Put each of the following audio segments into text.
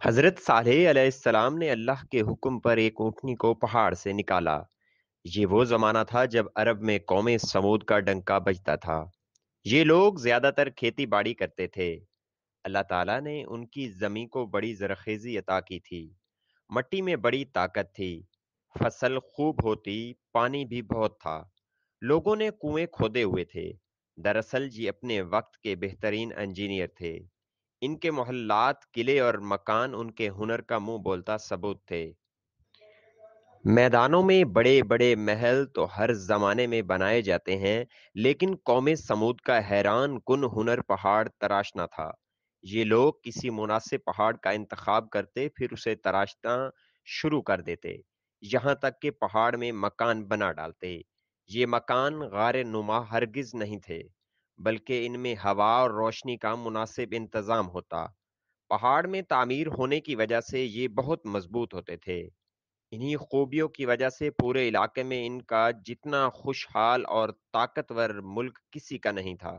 حضرت صالح علیہ السلام نے اللہ کے حکم پر ایک اونٹنی کو پہاڑ سے نکالا۔ یہ وہ زمانہ تھا جب عرب میں قوم سمود کا ڈنکا بجتا تھا۔ یہ لوگ زیادہ تر کھیتی باڑی کرتے تھے۔ اللہ تعالیٰ نے ان کی زمین کو بڑی زرخیزی عطا کی تھی۔ مٹی میں بڑی طاقت تھی۔ فصل خوب ہوتی، پانی بھی بہت تھا۔ لوگوں نے کنویں کھودے ہوئے تھے۔ دراصل یہ اپنے وقت کے بہترین انجینئر تھے۔ ان کے محلات، قلعے اور مکان ان کے ہنر کا منہ بولتا ثبوت تھے۔ میدانوں میں بڑے بڑے محل تو ہر زمانے میں بنائے جاتے ہیں، لیکن قوم سمود کا حیران کن ہنر پہاڑ تراشنا تھا۔ یہ لوگ کسی مناسب پہاڑ کا انتخاب کرتے، پھر اسے تراشنا شروع کر دیتے، یہاں تک کہ پہاڑ میں مکان بنا ڈالتے۔ یہ مکان غار نما ہرگز نہیں تھے، بلکہ ان میں ہوا اور روشنی کا مناسب انتظام ہوتا۔ پہاڑ میں تعمیر ہونے کی وجہ سے یہ بہت مضبوط ہوتے تھے۔ انہی خوبیوں کی وجہ سے پورے علاقے میں ان کا جتنا خوشحال اور طاقتور ملک کسی کا نہیں تھا۔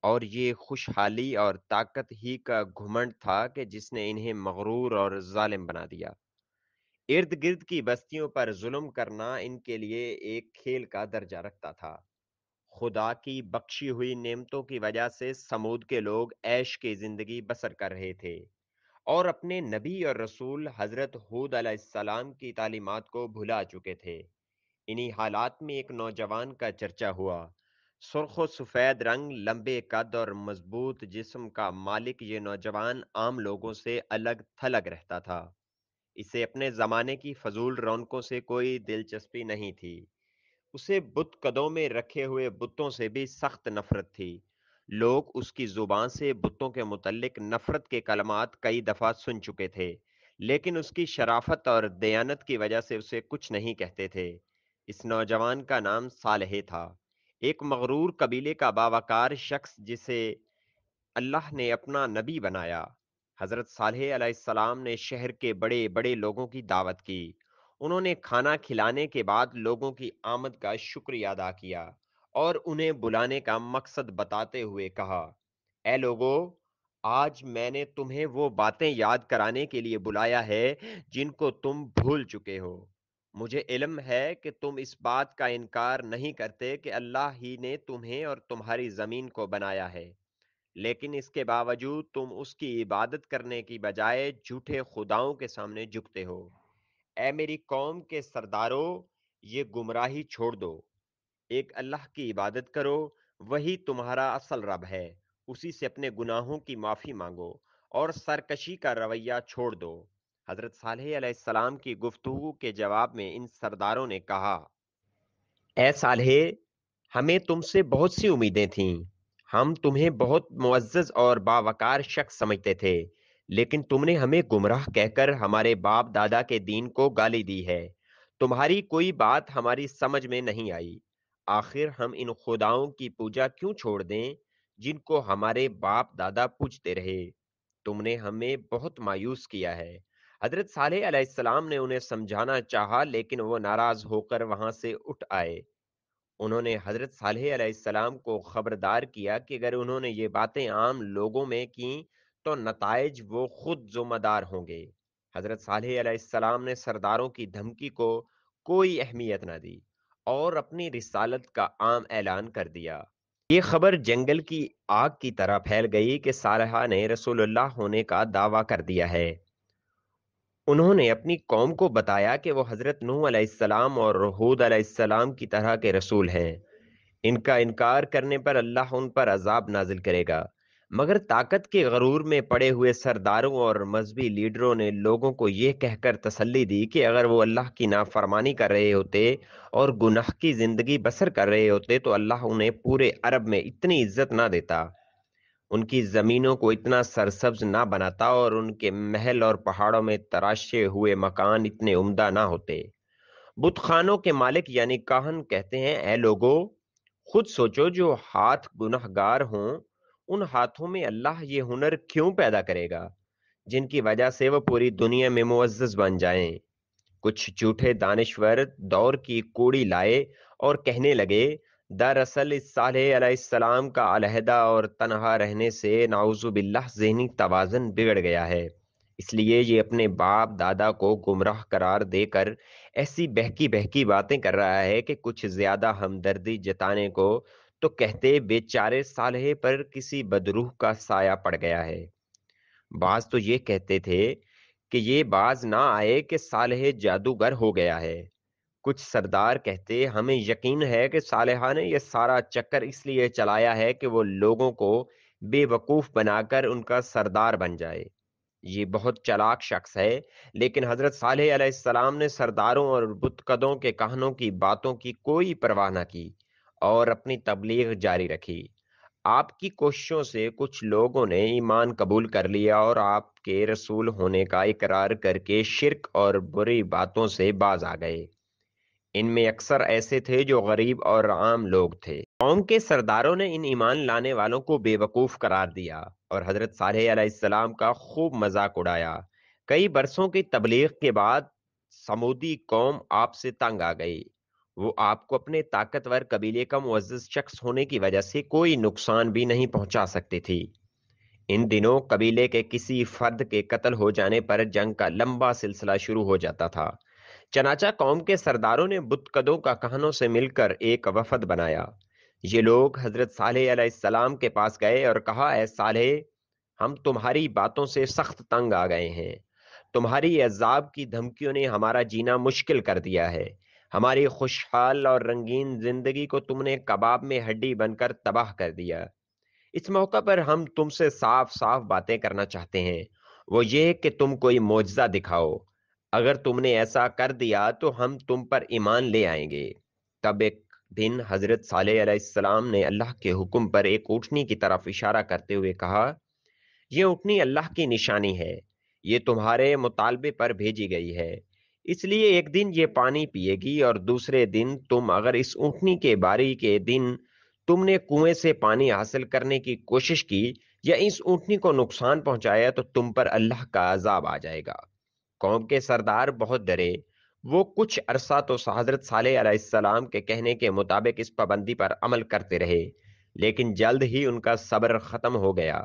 اور یہ خوشحالی اور طاقت ہی کا گھمنڈ تھا کہ جس نے انہیں مغرور اور ظالم بنا دیا۔ ارد گرد کی بستیوں پر ظلم کرنا ان کے لیے ایک کھیل کا درجہ رکھتا تھا۔ خدا کی بخشی ہوئی نعمتوں کی وجہ سے سمود کے لوگ عیش کی زندگی بسر کر رہے تھے، اور اپنے نبی اور رسول حضرت ہود علیہ السلام کی تعلیمات کو بھلا چکے تھے۔ انہی حالات میں ایک نوجوان کا چرچا ہوا۔ سرخ و سفید رنگ، لمبے قد اور مضبوط جسم کا مالک یہ نوجوان عام لوگوں سے الگ تھلگ رہتا تھا۔ اسے اپنے زمانے کی فضول رونقوں سے کوئی دلچسپی نہیں تھی۔ اسے بت قدوں میں رکھے ہوئے بتوں سے بھی سخت نفرت تھی۔ لوگ اس کی زبان سے بتوں کے متعلق نفرت کے کلمات کئی دفعہ سن چکے تھے، لیکن اس کی شرافت اور دیانت کی وجہ سے اسے کچھ نہیں کہتے تھے۔ اس نوجوان کا نام صالح تھا، ایک مغرور قبیلے کا باوقار شخص جسے اللہ نے اپنا نبی بنایا۔ حضرت صالح علیہ السلام نے شہر کے بڑے بڑے لوگوں کی دعوت کی۔ انہوں نے کھانا کھلانے کے بعد لوگوں کی آمد کا شکریہ ادا کیا اور انہیں بلانے کا مقصد بتاتے ہوئے کہا، اے لوگو، آج میں نے تمہیں وہ باتیں یاد کرانے کے لیے بلایا ہے جن کو تم بھول چکے ہو۔ مجھے علم ہے کہ تم اس بات کا انکار نہیں کرتے کہ اللہ ہی نے تمہیں اور تمہاری زمین کو بنایا ہے، لیکن اس کے باوجود تم اس کی عبادت کرنے کی بجائے جھوٹے خداؤں کے سامنے جھکتے ہو۔ اے میری قوم کے سردارو، یہ گمراہی چھوڑ دو۔ ایک اللہ کی عبادت کرو، وہی تمہارا اصل رب ہے۔ اسی سے اپنے گناہوں کی معافی مانگو اور سرکشی کا رویہ چھوڑ دو۔ حضرت صالح علیہ السلام کی گفتگو کے جواب میں ان سرداروں نے کہا، اے صالح، ہمیں تم سے بہت سی امیدیں تھیں۔ ہم تمہیں بہت معزز اور باوقار شخص سمجھتے تھے، لیکن تم نے ہمیں گمراہ کہہ کر ہمارے باپ دادا کے دین کو گالی دی ہے۔ تمہاری کوئی بات ہماری سمجھ میں نہیں آئی۔ آخر ہم ان خداؤں کی پوجا کیوں چھوڑ دیں جن کو ہمارے باپ دادا پوجتے رہے؟ تم نے ہمیں بہت مایوس کیا ہے۔ حضرت صالح علیہ السلام نے انہیں سمجھانا چاہا، لیکن وہ ناراض ہو کر وہاں سے اٹھ آئے۔ انہوں نے حضرت صالح علیہ السلام کو خبردار کیا کہ اگر انہوں نے یہ باتیں عام لوگوں میں کیں تو نتائج وہ خود ذمہ دار ہوں گے۔ حضرت صالح علیہ السلام نے سرداروں کی دھمکی کو کوئی اہمیت نہ دی اور اپنی رسالت کا عام اعلان کر دیا۔ یہ خبر جنگل کی آگ کی طرح پھیل گئی کہ صالح نے رسول اللہ ہونے کا دعویٰ کر دیا ہے۔ انہوں نے اپنی قوم کو بتایا کہ وہ حضرت نوح علیہ السلام اور ہود علیہ السلام کی طرح کے رسول ہیں۔ ان کا انکار کرنے پر اللہ ان پر عذاب نازل کرے گا۔ مگر طاقت کے غرور میں پڑے ہوئے سرداروں اور مذہبی لیڈروں نے لوگوں کو یہ کہہ کر تسلی دی کہ اگر وہ اللہ کی نافرمانی کر رہے ہوتے اور گناہ کی زندگی بسر کر رہے ہوتے تو اللہ انہیں پورے عرب میں اتنی عزت نہ دیتا، ان کی زمینوں کو اتنا سرسبز نہ بناتا اور ان کے محل اور پہاڑوں میں تراشے ہوئے مکان اتنے عمدہ نہ ہوتے۔ بت خانوں کے مالک یعنی کاہن کہتے ہیں، اے لوگو، خود سوچو، جو ہاتھ گناہ گار ہوں ان ہاتھوں میں اللہ یہ ہنر کیوں پیدا کرے گا جن کی وجہ سے وہ پوری دنیا میں معزز بن جائیں؟ کچھ جھوٹے دانشور دور کی کوڑی لائے اور کہنے لگے، دراصل اس صالح علیہ السلام کا علیحدہ اور تنہا رہنے سے نعوذ باللہ ذہنی توازن بگڑ گیا ہے۔ اس لیے یہ اپنے باپ دادا کو گمراہ قرار دے کر ایسی بہکی بہکی باتیں کر رہا ہے کہ کچھ زیادہ ہمدردی جتانے کو تو کہتے بیچارے صالح پر کسی بدروح کا سایہ پڑ گیا ہے۔ بعض تو یہ کہتے تھے کہ یہ باز نہ آئے کہ صالح جادوگر ہو گیا ہے۔ کچھ سردار کہتے ہمیں یقین ہے کہ صالحہ نے یہ سارا چکر اس لیے چلایا ہے کہ وہ لوگوں کو بے وقوف بنا کر ان کا سردار بن جائے۔ یہ بہت چلاک شخص ہے، لیکن حضرت صالح علیہ السلام نے سرداروں اور بت قدوں کے کہنوں کی باتوں کی کوئی پرواہ نہ کی اور اپنی تبلیغ جاری رکھی۔ آپ کی کوششوں سے کچھ لوگوں نے ایمان قبول کر لیا اور آپ کے رسول ہونے کا اقرار کر کے شرک اور بری باتوں سے باز آ گئے۔ ان میں اکثر ایسے تھے جو غریب اور عام لوگ تھے۔ قوم کے سرداروں نے ان ایمان لانے والوں کو بے وقوف قرار دیا اور حضرت صالح علیہ السلام کا خوب مذاق اڑایا۔ کئی برسوں کی تبلیغ کے بعد سمودی قوم آپ سے تنگ آ گئی۔ وہ آپ کو اپنے طاقتور قبیلے کا معزز شخص ہونے کی وجہ سے کوئی نقصان بھی نہیں پہنچا سکتی تھی۔ ان دنوں قبیلے کے کسی فرد کے قتل ہو جانے پر جنگ کا لمبا سلسلہ شروع ہو جاتا تھا۔ چنانچہ قوم کے سرداروں نے بت قدوں کا کہنوں سے مل کر ایک وفد بنایا۔ یہ لوگ حضرت صالح علیہ السلام کے پاس گئے اور کہا، اے صالح، ہم تمہاری باتوں سے سخت تنگ آ گئے ہیں۔ تمہاری عذاب کی دھمکیوں نے ہمارا جینا مشکل کر دیا ہے۔ ہماری خوشحال اور رنگین زندگی کو تم نے کباب میں ہڈی بن کر تباہ کر دیا۔ اس موقع پر ہم تم سے صاف صاف باتیں کرنا چاہتے ہیں، وہ یہ کہ تم کوئی معجزہ دکھاؤ۔ اگر تم نے ایسا کر دیا تو ہم تم پر ایمان لے آئیں گے۔ تب ایک دن حضرت صالح علیہ السلام نے اللہ کے حکم پر ایک اونٹنی کی طرف اشارہ کرتے ہوئے کہا، یہ اونٹنی اللہ کی نشانی ہے، یہ تمہارے مطالبے پر بھیجی گئی ہے۔ اس لیے ایک دن یہ پانی پیے گی اور دوسرے دن تم اگر اس اونٹنی کے باری کے دن تم نے کنویں سے پانی حاصل کرنے کی کوشش کی یا اس اونٹنی کو نقصان پہنچایا تو تم پر اللہ کا عذاب آ جائے گا۔ قوم کے سردار بہت ڈرے۔ وہ کچھ عرصہ تو حضرت صالح علیہ السلام کے کہنے کے مطابق اس پابندی پر عمل کرتے رہے، لیکن جلد ہی ان کا صبر ختم ہو گیا۔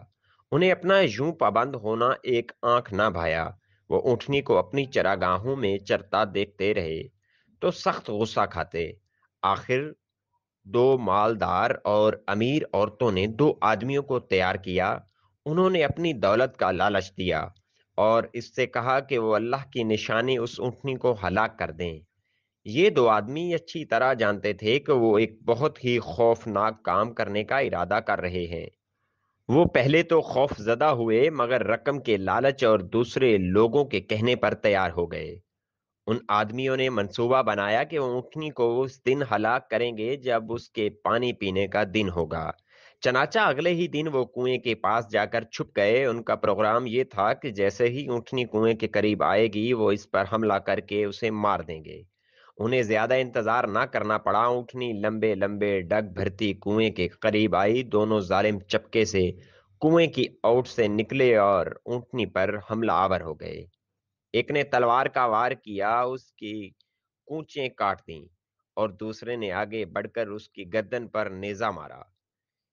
انہیں اپنا یوں پابند ہونا ایک آنکھ نہ بھایا۔ وہ اونٹنی کو اپنی چراگاہوں میں چرتا دیکھتے رہے تو سخت غصہ کھاتے۔ آخر دو مالدار اور امیر عورتوں نے دو آدمیوں کو تیار کیا۔ انہوں نے اپنی دولت کا لالچ دیا اور اس سے کہا کہ وہ اللہ کی نشانی اس اونٹنی کو ہلاک کر دیں۔ یہ دو آدمی اچھی طرح جانتے تھے کہ وہ ایک بہت ہی خوفناک کام کرنے کا ارادہ کر رہے ہیں۔ وہ پہلے تو خوف زدہ ہوئے مگر رقم کے لالچ اور دوسرے لوگوں کے کہنے پر تیار ہو گئے۔ ان آدمیوں نے منصوبہ بنایا کہ وہ اونٹنی کو اس دن ہلاک کریں گے جب اس کے پانی پینے کا دن ہوگا۔ چنانچہ اگلے ہی دن وہ کنویں کے پاس جا کر چھپ گئے۔ ان کا پروگرام یہ تھا کہ جیسے ہی اونٹنی کنویں کے قریب آئے گی وہ اس پر حملہ کر کے اسے مار دیں گے۔ انہیں زیادہ انتظار نہ کرنا پڑا۔ اونٹنی لمبے لمبے ڈگ بھرتی کنویں کے قریب آئی۔ دونوں ظالم چپکے سے کنویں کی اوٹ سے نکلے اور اونٹنی پر حملہ آور ہو گئے۔ ایک نے تلوار کا وار کیا، اس کی کونچیں کاٹ دیں اور دوسرے نے آگے بڑھ کر اس کی گردن پر نیزہ مارا۔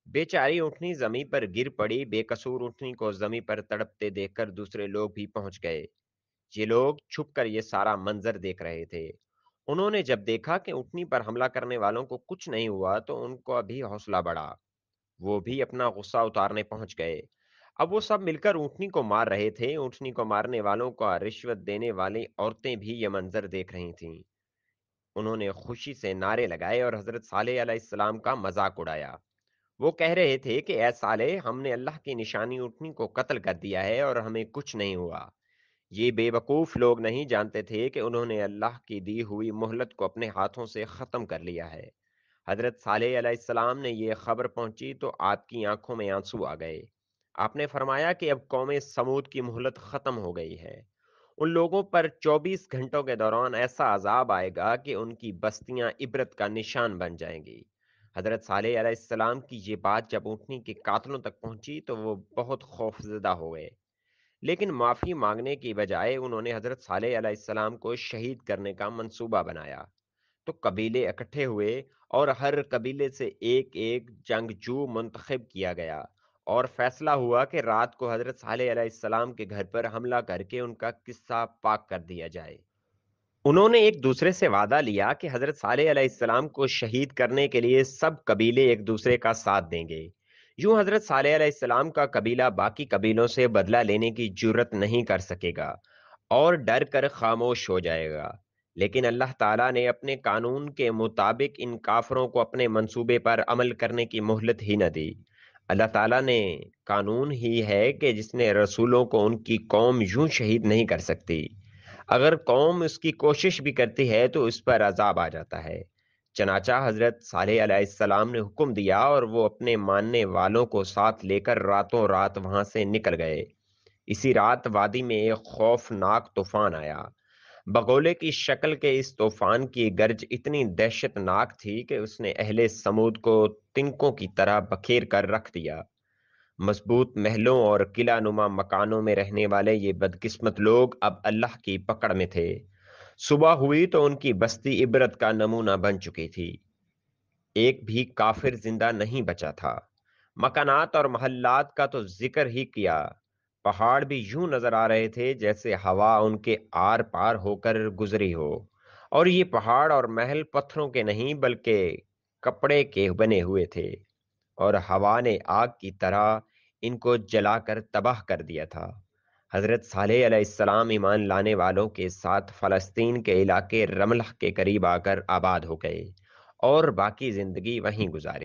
بیچاری اونٹنی زمین پر گر پڑی۔ بے قصور اونٹنی کو زمین پر تڑپتے دیکھ کر دوسرے لوگ بھی پہنچ گئے۔ یہ لوگ چھپ کر یہ سارا منظر دیکھ رہے تھے۔ انہوں نے جب دیکھا کہ اونٹنی پر حملہ کرنے والوں کو کچھ نہیں ہوا تو ان کو ابھی حوصلہ بڑھا۔ وہ بھی اپنا غصہ اتارنے پہنچ گئے۔ اب وہ سب مل کر اونٹنی کو مار رہے تھے۔ اونٹنی کو مارنے والوں کو رشوت دینے والی عورتیں بھی یہ منظر دیکھ رہی تھیں۔ انہوں نے خوشی سے نعرے لگائے اور حضرت صالح علیہ السلام کا مذاق اڑایا۔ وہ کہہ رہے تھے کہ اے صالح، ہم نے اللہ کی نشانی اونٹنی کو قتل کر دیا ہے اور ہمیں کچھ نہیں ہوا۔ یہ بے وقوف لوگ نہیں جانتے تھے کہ انہوں نے اللہ کی دی ہوئی مہلت کو اپنے ہاتھوں سے ختم کر لیا ہے۔ حضرت صالح علیہ السلام نے یہ خبر پہنچی تو آپ کی آنکھوں میں آنسو آ گئے۔ آپ نے فرمایا کہ اب قوم سمود کی مہلت ختم ہو گئی ہے۔ ان لوگوں پر 24 گھنٹوں کے دوران ایسا عذاب آئے گا کہ ان کی بستیاں عبرت کا نشان بن جائیں گی۔ حضرت صالح علیہ السلام کی یہ بات جب اونٹنی کے قاتلوں تک پہنچی تو وہ بہت خوف زدہ ہو گئے، لیکن معافی مانگنے کی بجائے انہوں نے حضرت صالح علیہ السلام کو شہید کرنے کا منصوبہ بنایا۔ تو قبیلے اکٹھے ہوئے اور ہر قبیلے سے ایک ایک جنگجو منتخب کیا گیا اور فیصلہ ہوا کہ رات کو حضرت صالح علیہ السلام کے گھر پر حملہ کر کے ان کا قصہ پاک کر دیا جائے۔ انہوں نے ایک دوسرے سے وعدہ لیا کہ حضرت صالح علیہ السلام کو شہید کرنے کے لیے سب قبیلے ایک دوسرے کا ساتھ دیں گے۔ یوں حضرت صالح علیہ السلام کا قبیلہ باقی قبیلوں سے بدلہ لینے کی جرت نہیں کر سکے گا اور ڈر کر خاموش ہو جائے گا۔ لیکن اللہ تعالیٰ نے اپنے قانون کے مطابق ان کافروں کو اپنے منصوبے پر عمل کرنے کی مہلت ہی نہ دی۔ اللہ تعالیٰ نے قانون ہی ہے کہ جس نے رسولوں کو ان کی قوم یوں شہید نہیں کر سکتی۔ اگر قوم اس کی کوشش بھی کرتی ہے تو اس پر عذاب آ جاتا ہے۔ چنانچہ حضرت صالح علیہ السلام نے حکم دیا اور وہ اپنے ماننے والوں کو ساتھ لے کر راتوں رات وہاں سے نکل گئے۔ اسی رات وادی میں ایک خوفناک طوفان آیا۔ بگولے کی شکل کے اس طوفان کی گرج اتنی دہشت ناک تھی کہ اس نے اہل سمود کو تنکوں کی طرح بکھیر کر رکھ دیا۔ مضبوط محلوں اور قلعہ نما مکانوں میں رہنے والے یہ بدقسمت لوگ اب اللہ کی پکڑ میں تھے۔ صبح ہوئی تو ان کی بستی عبرت کا نمونہ بن چکی تھی۔ ایک بھی کافر زندہ نہیں بچا تھا۔ مکانات اور محلات کا تو ذکر ہی کیا، پہاڑ بھی یوں نظر آ رہے تھے جیسے ہوا ان کے آر پار ہو کر گزری ہو، اور یہ پہاڑ اور محل پتھروں کے نہیں بلکہ کپڑے کے بنے ہوئے تھے، اور ہوا نے آگ کی طرح ان کو جلا کر تباہ کر دیا تھا۔ حضرت صالح علیہ السلام ایمان لانے والوں کے ساتھ فلسطین کے علاقے رملہ کے قریب آ کر آباد ہو گئے اور باقی زندگی وہیں گزاری۔